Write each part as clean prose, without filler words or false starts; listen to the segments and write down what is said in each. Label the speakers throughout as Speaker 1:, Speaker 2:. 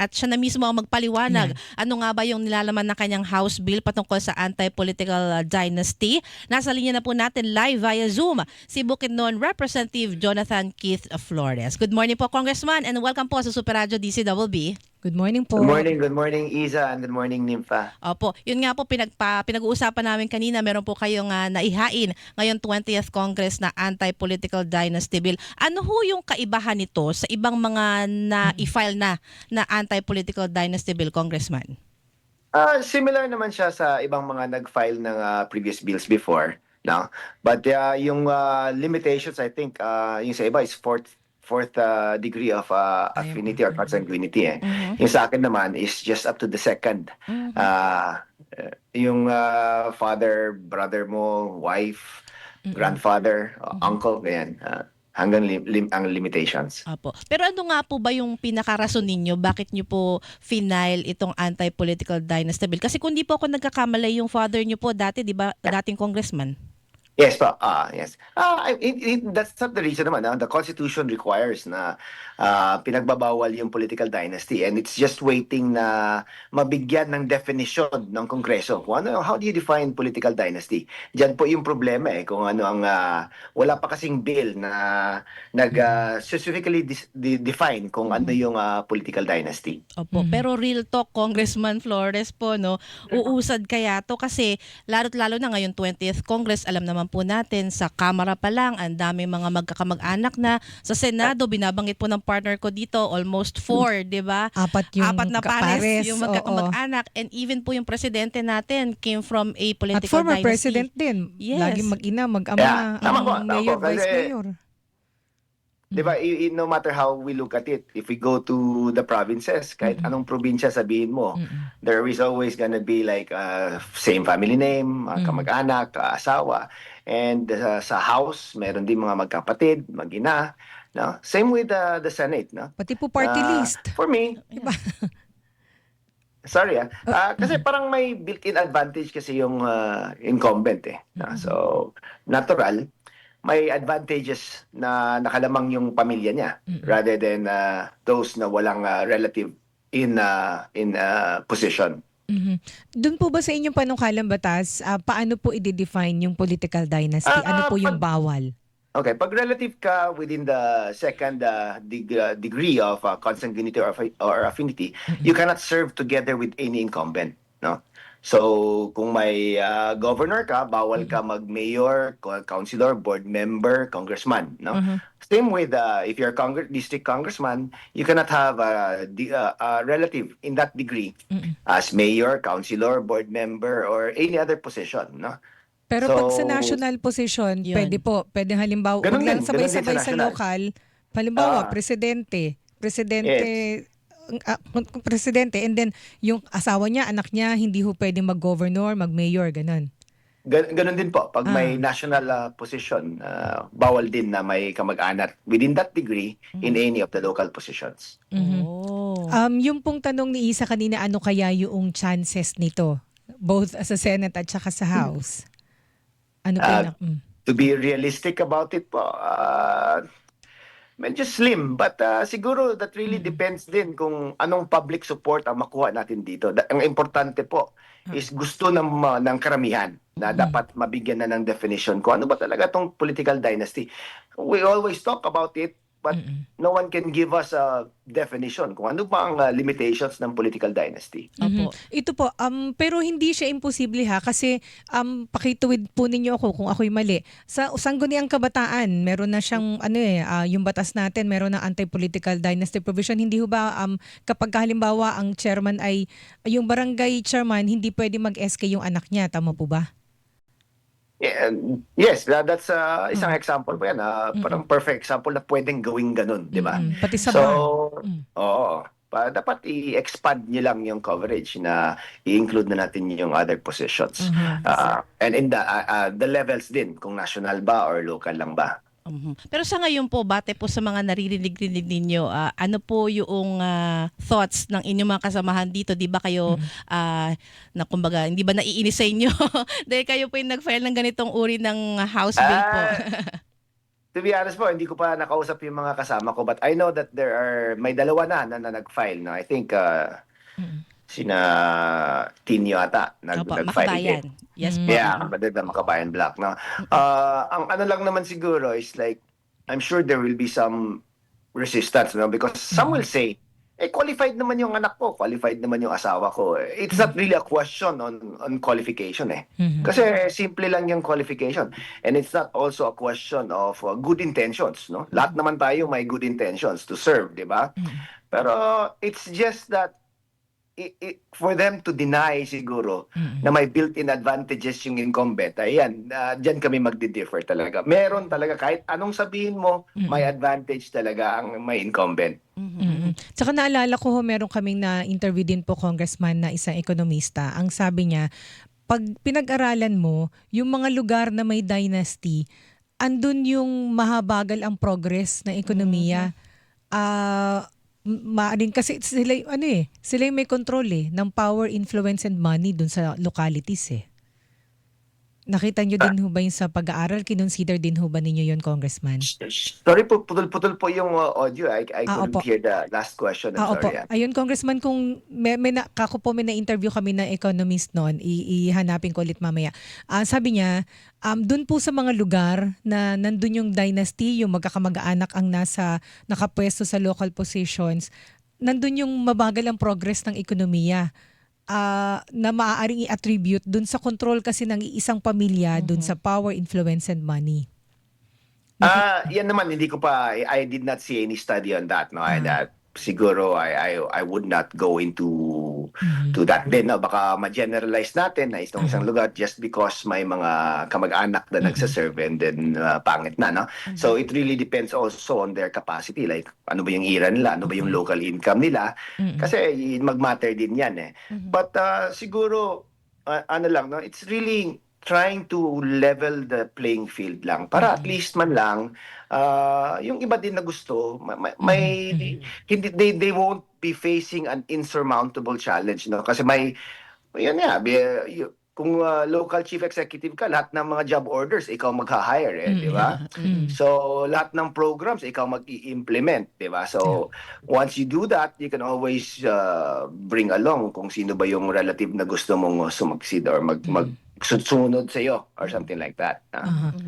Speaker 1: at siya na mismo ang magpaliwanag.
Speaker 2: Ayan.
Speaker 1: Ano nga ba yung nilalaman ng kanyang House Bill patungkol sa anti-political dynasty? Nasa linya na po natin live via Zoom si Bukidnon Representative Jonathan Keith Flores. Good morning po, Congressman, and welcome po sa Super Radio DCWB.
Speaker 2: Good morning po.
Speaker 3: Good morning Isa, and good morning Nympha.
Speaker 1: Opo, yun nga po pinag-uusapan namin kanina, meron po kayong naihain ngayon 20th Congress na anti-political dynasty bill. Ano ho yung kaibahan nito sa ibang mga na-i-file na anti-political dynasty bill, Congressman?
Speaker 3: Similar naman siya sa ibang mga nag-file ng previous bills before, no? But yung limitations, I think yung sa iba is fourth degree of affinity or consanguinity. Yung sa akin naman is just up to the second. Yung father, brother mo, wife, grandfather, uncle, ganyan. Hanggang ang limitations.
Speaker 1: Apo. Pero ano nga po ba yung pinakarason ninyo? Bakit nyo po final itong anti-political dynasty bill? Kasi kung di po ako nagkakamali, yung father nyo po dati, di ba, dating congressman?
Speaker 3: Yes po. Yes. That's not the reason naman. The Constitution requires na pinagbabawal yung political dynasty, and it's just waiting na mabigyan ng definition ng Kongreso. Kung ano, how do you define political dynasty? Diyan po yung problema kung ano ang wala pa kasing bill na specifically define kung ano yung political dynasty.
Speaker 1: Opo. Pero real talk, Congressman Flores po, no, uusad kaya to kasi lalo't-lalo na ngayon 20th Congress, alam naman po natin sa Kamara pa lang ang dami mga magkakamag-anak na. Sa Senado, binabanggit po ng partner ko dito, almost 4, di ba?
Speaker 2: Apat
Speaker 1: na pares yung magkakamag-anak, and even po yung presidente natin came from a political
Speaker 2: At former
Speaker 1: dynasty.
Speaker 2: president din.
Speaker 1: Yes.
Speaker 2: Laging mag-ina, mag-ama, mayor, vice mayor.
Speaker 3: Di ba, no matter how we look at it, if we go to the provinces, kahit anong probinsya sabihin mo, there is always gonna be like same family name, kamag-anak, asawa. And sa House, meron din mga magkapatid, mag-ina. No? Same with the Senate. No?
Speaker 2: Pati po party list.
Speaker 3: For me,
Speaker 2: Diba?
Speaker 3: sorry kasi parang may built-in advantage kasi yung incumbent no? So, natural, may advantages na nakalamang yung pamilya niya rather than those na walang relative in position.
Speaker 2: Doon po ba sa inyong panukalang batas, paano po i-define yung political dynasty? Ano po yung bawal?
Speaker 3: Okay, pag relative ka within the second degree of consanguinity or affinity, you cannot serve together with any incumbent, no? So, kung may governor ka, bawal ka mag-mayor, councilor, board member, congressman, no? Same with if you're district congressman, you cannot have a relative in that degree as mayor, councilor, board member, or any other position, no?
Speaker 2: Pero pag sa national position,
Speaker 1: Yun.
Speaker 2: pwede halimbawa,
Speaker 3: Ganun
Speaker 2: wag lang
Speaker 3: din,
Speaker 2: sabay-sabay
Speaker 3: ganun din sa
Speaker 2: sa
Speaker 3: national.
Speaker 2: local, halimbawa, presidente, presidente, and then yung asawa niya, anak niya, hindi ho pwedeng mag-governor, mag-mayor, ganun.
Speaker 3: Ganun din po. Pag may national position, bawal din na may kamag-anak within that degree in any of the local positions.
Speaker 1: Oh.
Speaker 2: Yung pong tanong ni Isa kanina, ano kaya yung chances nito? Both sa Senate at saka sa House? Ano po
Speaker 3: To be realistic about it po, medyo slim. But siguro that really depends din kung anong public support ang makuha natin dito. Ang importante po is gusto ng karamihan na dapat mabigyan na ng definition kung ano ba talaga tong political dynasty. We always talk about it, but no one can give us a definition kung ano ba ang limitations ng political dynasty.
Speaker 1: Opo.
Speaker 2: Ito po, pero hindi siya imposible ha, kasi pakituwid po ninyo ako kung ako'y mali. Sa Sangguniang Kabataan, meron na siyang yung batas natin, meron na anti-political dynasty provision. Hindi ho ba kapag halimbawa ang chairman ay yung barangay chairman, hindi pwede mag-SK yung anak niya, tama po ba?
Speaker 3: Yeah, yes, that's isang example po yan. Parang perfect example na pwedeng gawing ganun, di ba?
Speaker 2: Pati sa
Speaker 3: So,
Speaker 2: bar.
Speaker 3: oo. Dapat i-expand nyo lang yung coverage na i-include na natin yung other positions. And in the levels din, kung national ba or local lang ba.
Speaker 1: Pero sa ngayon po, bate po sa mga naririnig-rinig ninyo, ano po yung thoughts ng inyong mga kasamahan dito? Di ba kayo, na kumbaga, hindi ba naiinis sa inyo? Dahil kayo po yung nag-file ng ganitong uri ng House Bill po.
Speaker 3: to be honest po, hindi ko pa nakausap yung mga kasama ko, but I know that may dalawa na nag-file, no? I think
Speaker 2: Mm.
Speaker 3: sina Tinio ata
Speaker 1: Opo,
Speaker 3: nag-file din.
Speaker 1: Makabayan. Yes po.
Speaker 3: Yeah, kapatid ng Makabayan Black, no? Ang ano lang naman siguro is like, I'm sure there will be some resistance, no? Because some will say, qualified naman yung anak ko, qualified naman yung asawa ko. It's not really a question on qualification, eh.
Speaker 2: Mhm.
Speaker 3: Kasi simple lang yung qualification. And it's not also a question of good intentions, no? Lahat naman tayo may good intentions to serve, di ba? Pero it's just that for them to deny siguro na may built-in advantages yung incumbent, ayan, dyan kami magdi-differ talaga. Meron talaga, kahit anong sabihin mo, may advantage talaga ang may incumbent.
Speaker 2: Mm. Tsaka naalala ko ho, meron kaming na-interview din po congressman na isang ekonomista. Ang sabi niya, pag pinag-aralan mo, yung mga lugar na may dynasty, andun yung mahabagal ang progress ng ekonomiya. Maaring kasi sila sila yung may control ng power, influence and money dun sa localities eh. Nakita nyo din ho ba yun sa pag-aaral? Kinonsider din ho ba ninyo yun, Congressman?
Speaker 3: Sorry po, putol-putol po yung audio. I couldn't
Speaker 2: Opo.
Speaker 3: hear the last question. I'm
Speaker 2: Opo.
Speaker 3: sorry.
Speaker 2: Ayun, Congressman, kung kako po may na-interview kami ng economist noon, ihanapin ko ulit mamaya. Sabi niya, dun po sa mga lugar na nandun yung dynasty, yung magkakamag-anak ang nakapwesto sa local positions, nandun yung mabagal ang progress ng ekonomiya. Na maaaring i-attribute dun sa control kasi ng isang pamilya, dun sa power, influence, and money.
Speaker 3: Yan naman, hindi ko pa, I did not see any study on that, no? And siguro I would not go into to that din, no? Baka ma-generalize natin na isang lugar just because may mga kamag-anak na nagsaserve and then pangit na, no? So it really depends also on their capacity, like ano ba yung ira nila, ano ba yung local income nila, kasi mag-matter din yan, eh. But siguro, ano lang, no? It's really trying to level the playing field lang para at least man lang yung iba din na gusto may hindi they won't be facing an insurmountable challenge, no? Kasi yan nga, kung local chief executive ka, lahat ng mga job orders ikaw magha-hire, di ba? So lahat ng programs ikaw mag-i-implement, di ba? So once you do that, you can always bring along kung sino ba yung relative na gusto mong sumaksid or susunod sa iyo or something like that.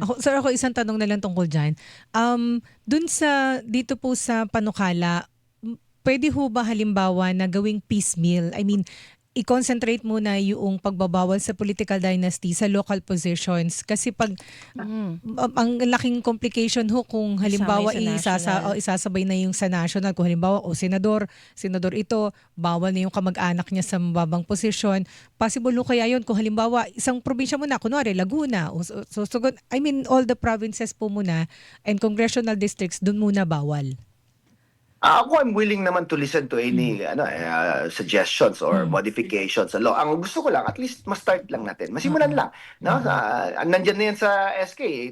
Speaker 2: Ako isang tanong na lang tungkol dyan. Dito po sa panukala, pwede ho ba halimbawa na gawing piecemeal? I mean, i-concentrate muna yung pagbabawal sa political dynasty sa local positions kasi pag ang laking complication ho kung halimbawa isasabay na yung sa national, kung halimbawa senador ito, bawal na yung kamag-anak niya sa mababang posisyon, possible ho kaya yun kung halimbawa isang probinsya muna, kunwari Laguna, I mean all the provinces po muna and congressional districts dun muna bawal.
Speaker 3: Ako, I'm willing naman to listen to any suggestions or modifications sa law. Ang gusto ko lang, at least ma-start lang natin. Masimulan lang. No? Nandyan na yan sa SK.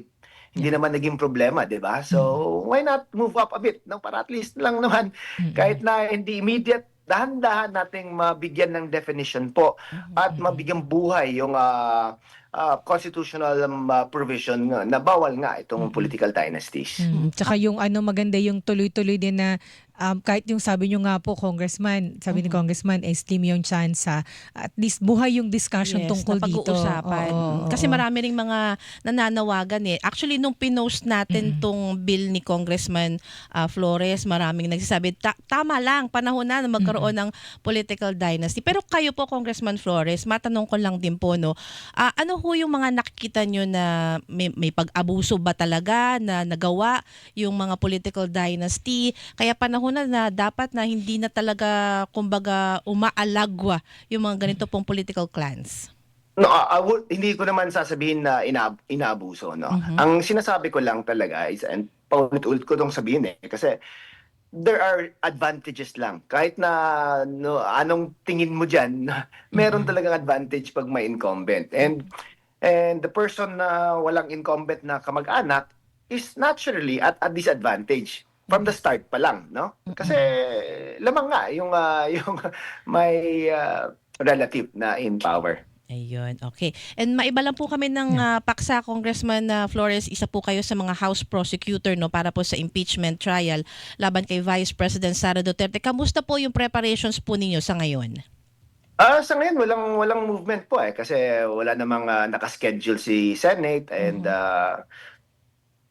Speaker 3: Hindi naman naging problema, di ba? So, why not move up a bit? No? Para at least lang naman, kahit na hindi immediate, dahan-dahan nating mabigyan ng definition po at mabigyan buhay yung constitutional provision na bawal nga itong political dynasties.
Speaker 2: Tsaka yung maganda yung tuloy-tuloy din na kahit yung sabi nyo nga po, Congressman, sabi ni Congressman, slim yung chance at least buhay yung discussion tungkol
Speaker 1: na
Speaker 2: dito.
Speaker 1: pag-uusapan. Kasi marami ring mga nananawagan eh. Actually, nung pinost natin tong bill ni Congressman Flores, maraming nagsasabi, tama lang, panahon na magkaroon ng political dynasty. Pero kayo po, Congressman Flores, matanong ko lang din po, no, ano ho yung mga nakikita nyo na may pag-abuso ba talaga na nagawa yung mga political dynasty? Kaya panahon na dapat na hindi na talaga kumbaga umaalagwa yung mga ganito pong political clans.
Speaker 3: No, hindi ko naman sasabihin na inaabuso, no. Ang sinasabi ko lang talaga is, and paulit-ulit ko tong sabihin kasi there are advantages lang. Kahit na anong tingin mo diyan, meron talagang advantage pag may incumbent. And the person na walang incumbent na kamag-anak is naturally at a disadvantage from the start pa lang, no? Kasi lamang nga yung may relative na in power.
Speaker 1: Ayun, okay. And maiba lang po kami ng paksa, Congressman Flores, isa po kayo sa mga House Prosecutor no para po sa impeachment trial laban kay Vice President Sara Duterte. Kamusta po yung preparations po ninyo sa ngayon?
Speaker 3: Sa ngayon walang movement po kasi wala namang naka-schedule si Senate and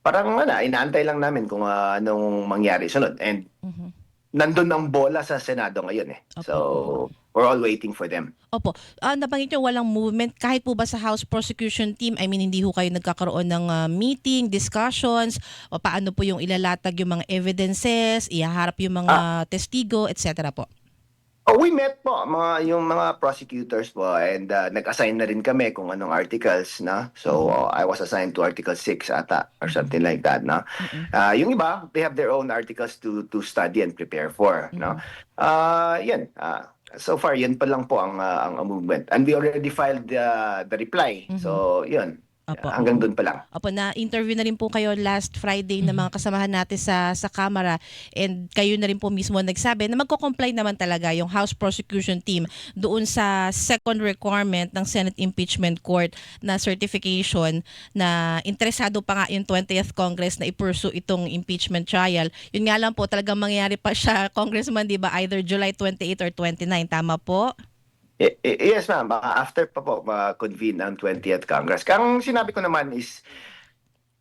Speaker 3: parang inaantay lang namin kung anong mangyari sunod. And
Speaker 1: Mhm.
Speaker 3: nandun ang bola sa Senado ngayon
Speaker 1: Opo.
Speaker 3: So we're all waiting for them.
Speaker 1: Opo. Nabanggit nyo walang movement kahit po ba sa House Prosecution Team? I mean, hindi ho kayo nagkakaroon ng meeting, discussions, o paano po yung ilalatag yung mga evidences, ihaharap yung mga testigo, etc. po?
Speaker 3: We met po yung mga prosecutors po and nag-assign na rin kami kung anong articles na. So I was assigned to Article 6 ata or something like that na. Yung iba, they have their own articles to study and prepare for, no. Yan. So far yan pa lang po ang movement. And we already filed the reply. So yun.
Speaker 1: Opo.
Speaker 3: Hanggang doon pa lang.
Speaker 1: Opo, na-interview na rin po kayo last Friday ng mga kasamahan natin sa Kamara, and kayo na rin po mismo nagsabi na magko-comply naman talaga yung House Prosecution Team doon sa second requirement ng Senate Impeachment Court na certification na interesado pa nga yung 20th Congress na i-pursue itong impeachment trial. Yun nga lang po, talagang mangyayari pa siya, Congressman, di ba, either July 28 or 29, tama po?
Speaker 3: Yes, ma'am. After pa po convene ang 20th Congress. Kang sinabi ko naman is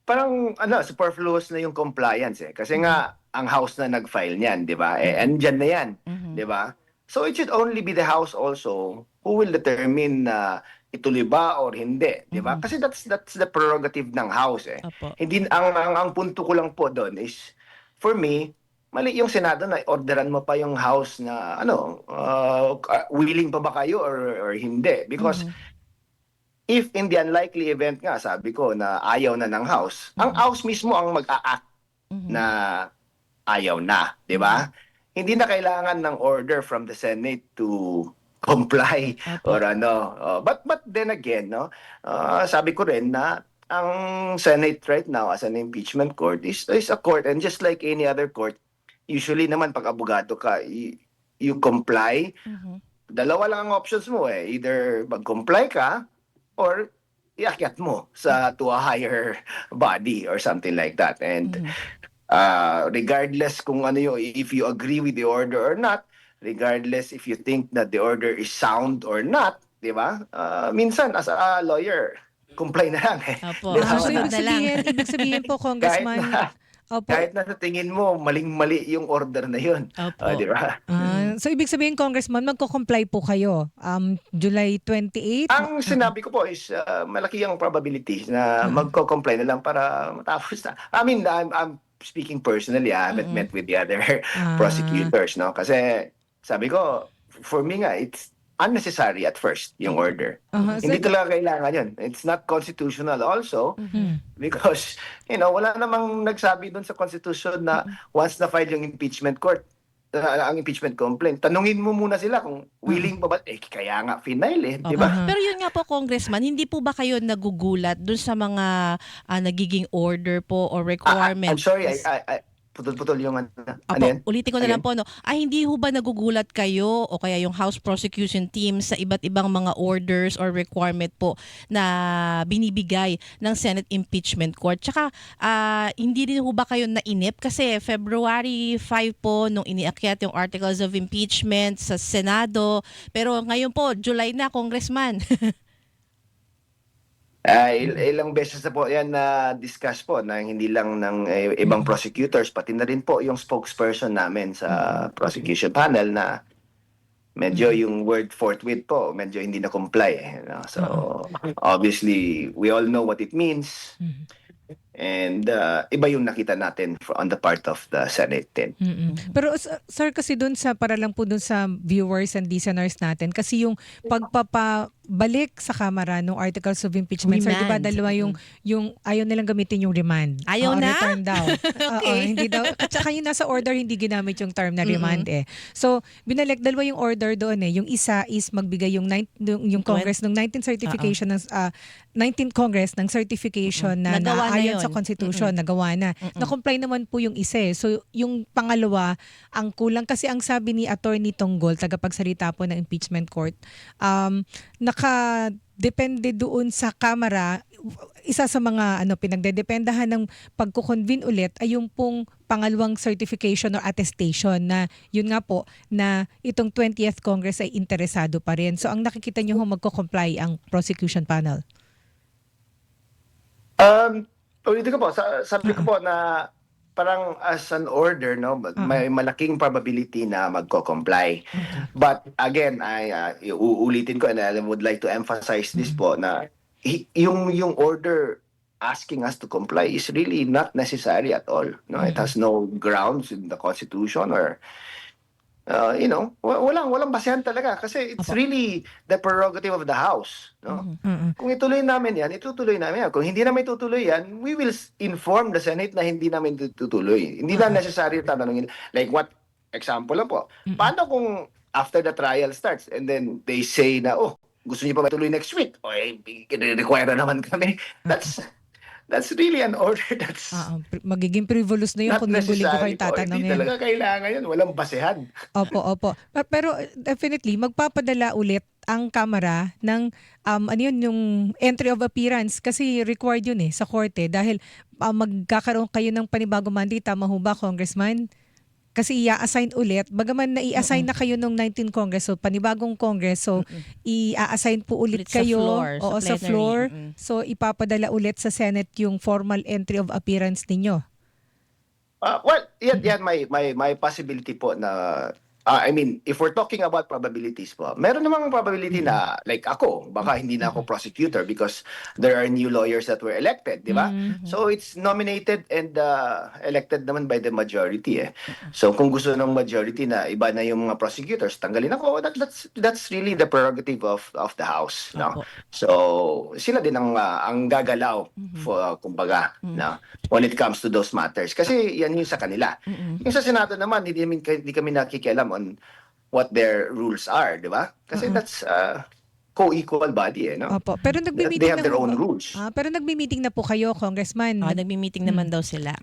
Speaker 3: parang superfluous na yung compliance kasi nga ang House na nag-file niyan, 'di ba? Andyan na 'yan, 'di ba? So it should only be the House also who will determine na ituloy ba or hindi, 'di ba? Kasi that's the prerogative ng House
Speaker 1: Opo.
Speaker 3: Hindi ang punto ko lang po doon is for me mali yung Senado na orderan mo pa yung House na willing pa ba kayo or hindi, because if in the unlikely event nga sabi ko na ayaw na ng House, ang House mismo ang mag-a-act na ayaw na, 'di ba? Hindi na kailangan ng order from the Senate to comply or but then again sabi ko rin na ang Senate right now as an impeachment court is a court, and just like any other court, usually naman pag abogado ka, you comply. Dalawa lang ang options mo either mag-comply ka or iakyat mo to a higher body or something like that. And regardless kung if you agree with the order or not, regardless if you think that the order is sound or not, di ba? Minsan as a lawyer, comply na lang
Speaker 1: Opo.
Speaker 3: Di ba?
Speaker 2: So
Speaker 1: Sunod na lang.
Speaker 2: ibig sabihin po, Congressman, opo.
Speaker 3: Kahit na sa tingin mo, maling-mali yung order na yun.
Speaker 1: Opo.
Speaker 3: Di ba?
Speaker 2: So ibig sabihin, Congressman, magko-comply po kayo July 28?
Speaker 3: Ang sinabi ko po is malaki ang probability na magko-comply na lang para matapos na. I mean, I'm speaking personally. I haven't met with the other prosecutors, no? Kasi sabi ko, for me nga, it's unnecessary at first yung order. Hindi talaga kailangan yun. It's not constitutional also because, wala namang nagsabi doon sa Constitution na once na-file yung impeachment court, ang impeachment complaint, tanungin mo muna sila kung willing pa ba. Kaya nga final di ba?
Speaker 1: Pero yun nga po, Congressman, hindi po ba kayo nagugulat dun sa mga nagiging order po or requirements?
Speaker 3: I'm sorry, I putol-putol yung ano yan?
Speaker 1: Ulitin ko na lang po, hindi ho ba nagugulat kayo o kaya yung House Prosecution Team sa iba't ibang mga orders or requirement po na binibigay ng Senate Impeachment Court? Tsaka, hindi rin ho ba kayo nainip? Kasi February 5 po nung iniakyat yung Articles of Impeachment sa Senado. Pero ngayon po, July na, Congressman.
Speaker 3: Ilang beses na po yan na discuss po na hindi lang ng ibang prosecutors, pati na rin po yung spokesperson namin sa prosecution panel na medyo yung word forthwith po, medyo hindi na comply. So obviously, we all know what it means. And iba yung nakita natin on the part of the Senate din.
Speaker 2: Pero sir, kasi dun para lang po dun sa viewers and listeners natin, kasi yung pagpapabalik sa Kamara ng Articles of Impeachment, sir, di ba dalawa yung ayaw nilang gamitin yung remand.
Speaker 1: Ayaw na?
Speaker 2: Return daw. Hindi daw. At saka yung nasa order, hindi ginamit yung term na remand So, binalik dalawa yung order doon Yung isa is magbigay yung Congress ng 19th certification ng 19th Congress ng certification na
Speaker 1: Nagawa na
Speaker 2: naayon
Speaker 1: yun.
Speaker 2: sa Constitution, nagawa na. Na-comply naman po yung isa So, yung pangalawa, ang kulang kasi ang sabi ni Attorney Tonggol, tagapagsalita po ng impeachment court, nakadepende doon sa Kamara, isa sa mga pinagdedependahan ng pagko-convene ulit ay yung pong pangalawang certification or attestation na yun nga po na itong 20th Congress ay interesado pa rin. So ang nakikita niyo magko-comply ang prosecution panel.
Speaker 3: Ulitin ko po, sabi ko po na parang as an order, no, may malaking probability na magko-comply. But again, uulitin ko and I would like to emphasize this po na yung order asking us to comply is really not necessary at all. No, it has no grounds in the Constitution or walang basehan talaga kasi it's really the prerogative of the House, no? Kung ituloy namin yan, itutuloy namin yan. Kung hindi namin itutuloy yan, we will inform the Senate na hindi namin itutuloy. Hindi na necessary tanongin. Like what, example lang po, paano kung after the trial starts and then they say na, gusto niyo pa matuloy next week? O, require na naman kami. That's really an order that's
Speaker 2: magiging frivolous na yun
Speaker 3: not
Speaker 2: kung linggo-linggo kayo
Speaker 3: necessary po.
Speaker 2: tatanungin.
Speaker 3: Hindi talaga kailangan yun. Walang basehan.
Speaker 2: Opo. Pero definitely, magpapadala ulit ang Kamara ng yung entry of appearance kasi required yun sa korte dahil magkakaroon kayo ng panibagong mandate. Tama ho ba, Congressman? Kasi i-assign ulit, bagaman na i-assign na kayo nung 19 Congress, so panibagong Congress, so i-assign po ulit
Speaker 1: Sa
Speaker 2: kayo
Speaker 1: floor,
Speaker 2: sa
Speaker 1: plenary.
Speaker 2: floor. So ipapadala ulit sa Senate yung formal entry of appearance ninyo.
Speaker 3: Well, yan may possibility po na I mean, if we're talking about probabilities po, meron namang probability na like ako, baka hindi na ako prosecutor because there are new lawyers that were elected, di ba? So it's nominated and elected naman by the majority So kung gusto ng majority na iba na yung mga prosecutors, tanggalin ako, that's really the prerogative of the House, no? So sila din ang gagalaw for kumbaga, no? When it comes to those matters. Kasi yan yung sa kanila. Yung sa Senado naman, hindi kami nakikialam on what their rules are, di ba? Kasi that's co-equal body, no?
Speaker 2: Opo. Pero nagmi-meeting
Speaker 3: They have
Speaker 2: na
Speaker 3: their
Speaker 2: ho
Speaker 3: own
Speaker 2: ba?
Speaker 3: rules.
Speaker 2: Pero nagmi-meeting na po kayo, Congressman.
Speaker 1: Nagmi-meeting naman daw sila.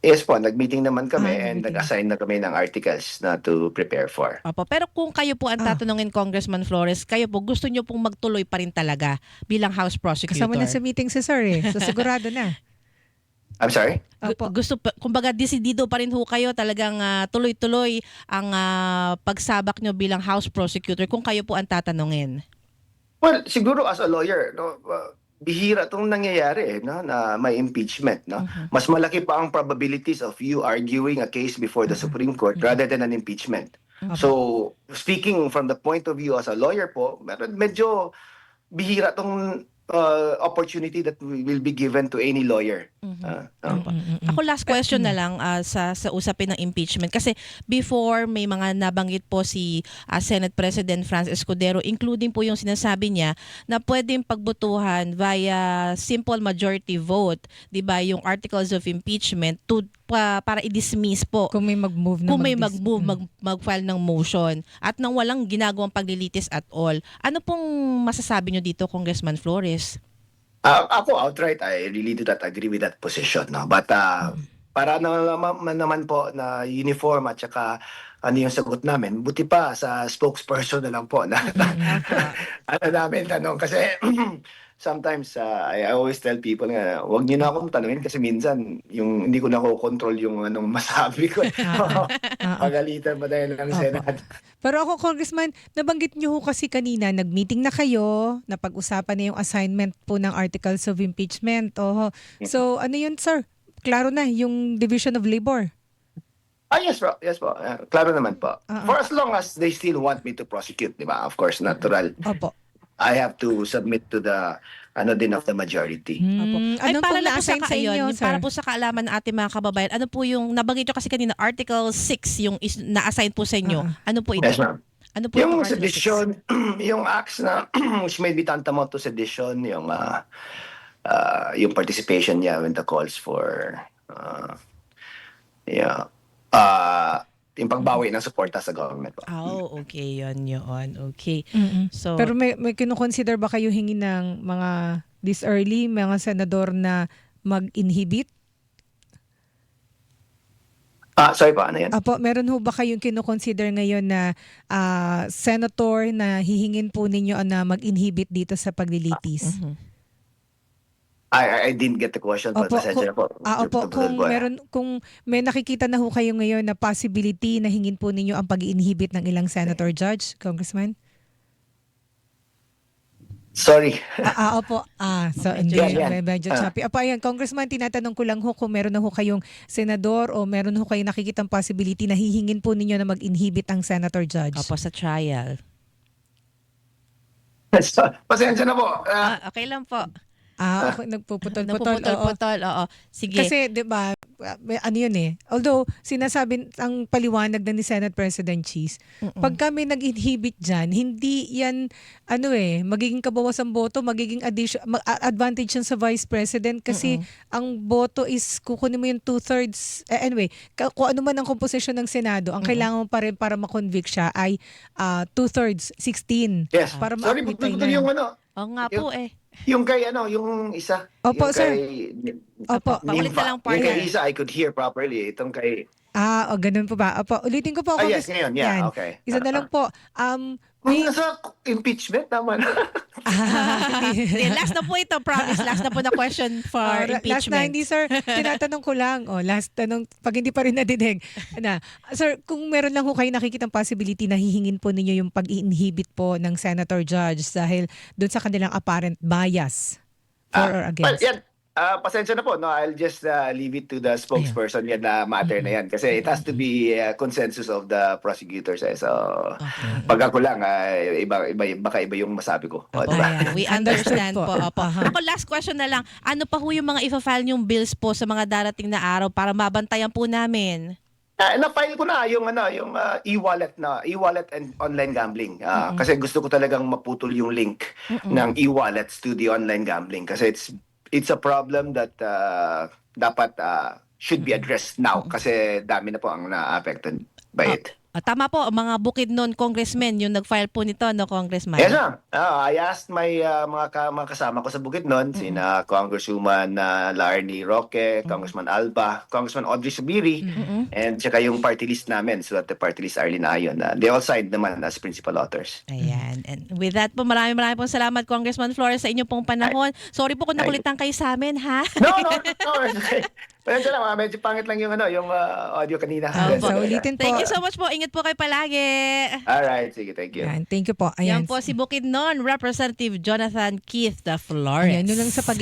Speaker 3: Yes po, nag-meeting naman kami and
Speaker 2: nag-meeting.
Speaker 3: nag-assign na kami ng articles na to prepare for.
Speaker 1: Opo, pero kung kayo po ang tatanungin, Congressman Flores, kayo po gusto nyo pong magtuloy pa rin talaga bilang House Prosecutor?
Speaker 2: Kasama na sa meeting si Sir So sigurado na.
Speaker 3: I'm sorry?
Speaker 2: Opo.
Speaker 1: Kumbaga desidido pa rin ho kayo talagang tuloy-tuloy ang pagsabak nyo bilang House Prosecutor kung kayo po ang tatanungin?
Speaker 3: Well, siguro as a lawyer, no, bihira itong nangyayari no, na may impeachment. No? Mas malaki pa ang probabilities of you arguing a case before the Supreme Court rather than an impeachment. So, speaking from the point of view as a lawyer po, medyo bihira itong opportunity that will be given to any lawyer.
Speaker 1: Ako last question na lang sa usapin ng impeachment kasi before may mga nabanggit po si Senate President Francis Escudero including po yung sinasabi niya na pwedeng pagbotohan via simple majority vote, 'di ba, yung articles of impeachment para i-dismiss po
Speaker 2: Kung may mag-move na
Speaker 1: kung may mag-file ng motion at nang walang ginagawang paglilitis at all. Ano pong masasabi nyo dito, Congressman Flores?
Speaker 3: Ako outright, I really do not agree with that position. No? But para naman po na uniform at saka ano yung sagot namin, buti pa sa spokesperson na lang po na namin tanong. Kasi sometimes I always tell people nga, wag niyo na akong tanungin kasi minsan yung hindi ko na control yung anong masabi ko. Pagalitan pa tayo ng Senado.
Speaker 2: Pero ako, Congressman, nabanggit niyo ho kasi kanina, nag-meeting na kayo, napag-usapan na yung assignment po ng articles of impeachment. So, ano yun, sir? Klaro na, yung division of labor.
Speaker 3: Yes po. Yes po. Klaro naman po. For as long as they still want me to prosecute, di ba? Of course, natural.
Speaker 2: Opo.
Speaker 3: I have to submit to the of the majority.
Speaker 1: Ay,
Speaker 2: Anong
Speaker 1: para
Speaker 2: pong
Speaker 1: lang po sa
Speaker 2: na-assign sa inyo,
Speaker 1: yung
Speaker 2: sir?
Speaker 1: para po sa kaalaman ng ating mga kababayan, ano po yung nabanggit nyo kasi kanina Article 6 yung na-assign po sa inyo. Ano po ito?
Speaker 3: Yes, ma'am.
Speaker 1: Ano po
Speaker 3: Yung
Speaker 1: itong Article 6?
Speaker 3: sedition, yung acts na which may be tantamount to sedition, yung participation niya when the calls for yung pagbawi ng suporta sa government.
Speaker 1: Okay. Yun. Okay. So,
Speaker 2: Pero may kino-consider ba kayo hingi ng mga this early, mga senador na mag-inhibit?
Speaker 3: Sorry pa, ano yan?
Speaker 2: Apo, meron ho ba kayong kino-consider ngayon na senator na hihingin po ninyo na mag-inhibit dito sa paglilitis?
Speaker 3: I didn't get the question, but
Speaker 2: Opo,
Speaker 3: pasensya na po.
Speaker 2: opo, kung may nakikita na ho kayo ngayon na possibility na hingin po ninyo ang pag-inhibit ng ilang senator judge, Congressman?
Speaker 3: Sorry.
Speaker 2: Opo. So hindi, medyo choppy. Apo, ayan, Congressman, tinatanong ko lang ho kung meron na ho kayong senador o meron ho kayong nakikitang possibility na hihingin po ninyo na mag-inhibit ang senator judge.
Speaker 1: Opo, sa trial.
Speaker 3: Pasensya na po.
Speaker 1: Okay lang po.
Speaker 2: Okay, nagpuputol-putol. Oo.
Speaker 1: Napuputol-putol, oo. Sige.
Speaker 2: Kasi 'di ba, ano 'yun eh. Although sinasabi ang paliwanag na ni Senate President Cheese, pag kami nag-inhibit diyan, hindi 'yan magiging kabawasan boto, magiging advantage yan sa Vice President kasi ang boto is kukunin mo yung 2/3. Anyway, kung ano man ang komposisyon ng Senado, ang kailangan mo pa rin para ma-convict siya ay 2/3, 16.
Speaker 3: Yes.
Speaker 2: Para
Speaker 3: Sorry,
Speaker 2: ma-acquit
Speaker 3: putol yung
Speaker 1: Oo nga po
Speaker 3: yung kay yung isa.
Speaker 2: Opo,
Speaker 3: yung
Speaker 2: sir.
Speaker 3: kay
Speaker 2: Opo.
Speaker 1: Paulit na lang,
Speaker 3: Yung
Speaker 1: partner.
Speaker 3: kay isa, I could hear properly. Itong kay...
Speaker 2: Ganun po ba? Opo, ulitin ko po.
Speaker 3: yes, ngayon. Yeah,
Speaker 2: Yan.
Speaker 3: okay.
Speaker 2: Isa na lang po.
Speaker 3: May nasa impeachment, tama na.
Speaker 1: Hindi, last na po ito, promise. Last na po na question for
Speaker 2: Last na,
Speaker 1: impeachment.
Speaker 2: hindi sir. Tinatanong ko lang. Last tanong, pag hindi pa rin nadinig. Sir, kung meron lang ho kayo nakikitang possibility na hihingin po ninyo yung pag-inhibit po ng senator judge dahil doon sa kanilang apparent bias for or against.
Speaker 3: Well, yan. Pasensya na po, no? I'll just leave it to the spokesperson yan na matter na yan. Kasi it has to be consensus of the prosecutors. So, pag ako lang, baka iba yung masabi ko.
Speaker 1: Opo,
Speaker 3: Diba?
Speaker 1: ayan. We understand po. Opo. Ako, last question na lang. Ano pa ho yung mga ifa-file yung bills po sa mga darating na araw para mabantayan po namin?
Speaker 3: Na-file ko na yung e-wallet and online gambling. Kasi gusto ko talagang maputol yung link ng e-wallets to the online gambling kasi it's a problem that dapat should be addressed now kasi dami na po ang na-affected by it.
Speaker 1: Tama po, mga Bukidnon congressmen yung nag-file po nito, no, Congressman?
Speaker 3: Yes, ma'am. I asked my mga kasama ko sa Bukidnon, sina Congresswoman Larnie Roque, Congressman Alba, Congressman Audrey Subiri, and saka yung party list namin, so that the party list Arlene Ayon. They all signed naman as principal authors.
Speaker 1: Ayan. And with that po, maraming pong salamat, Congressman Flores, sa inyong pong panahon. Sorry po kung nakulitan kayo sa amin, ha?
Speaker 3: No. It's okay. Pasensya lang, medyo pangit lang yung audio kanina.
Speaker 2: So, ulitin po.
Speaker 1: Thank you so much po. Ingat po kayo palagi.
Speaker 3: Alright, sige, thank you.
Speaker 2: Yan, thank you po.
Speaker 1: Yan
Speaker 2: Ayan.
Speaker 1: po si Bukidnon, Representative Jonathan Keith Flores.
Speaker 2: Ayan, yun lang sa pag